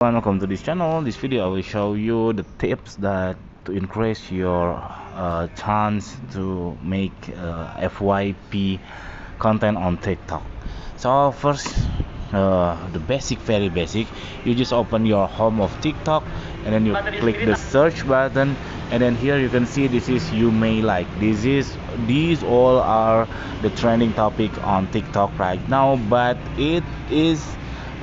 Welcome to this channel. This video I will show you the tips that to increase your chance to make FYP content on TikTok. So first, the basic, very basic, you just open your home of TikTok and then you click the search button, and then here you can see this is you may like. These all are the trending topic on TikTok right now, but it is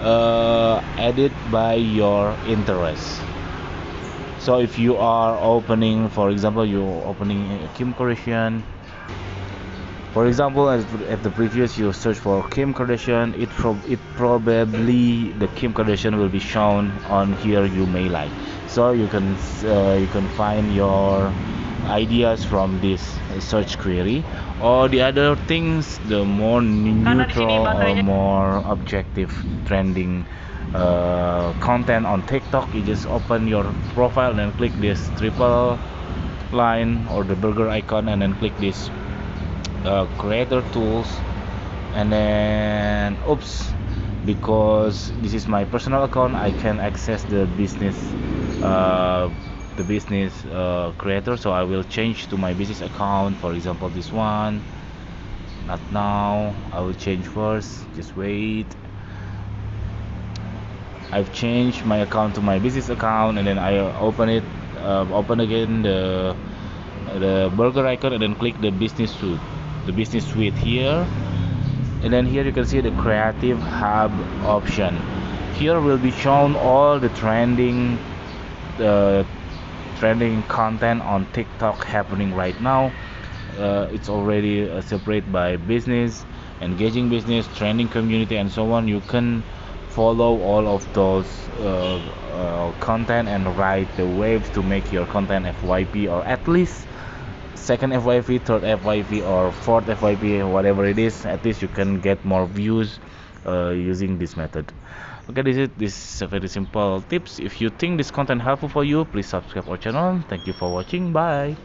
added by your interest. So if you are opening, for example, you're opening Kim Kardashian, for example, at the previous you search for Kim Kardashian, it probably the Kim Kardashian will be shown on here you may like. So you can find your ideas from this search query, or the other things, the more neutral or more objective trending content on TikTok. You just open your profile and click this triple line or the burger icon, and then click this creator tools, and then oops, because this is my personal account, I can access uh, the business creator, so I will change to my business account. For example, this one, not now, I will change first, just wait. I've changed my account to my business account, and then I open again the burger icon, and then click the business suite here, and then here you can see the creative hub option. Here will be shown all the uh, trending content on TikTok happening right now. It's already separate by business, engaging business, trending community, and so on. You can follow all of those content and ride the waves to make your content FYP, or at least second FYP, third FYP, or fourth FYP, whatever it is. At least you can get more views using this method. Okay, this is a very simple tips. If you think this content helpful for you, please subscribe our channel. Thank you for watching. Bye.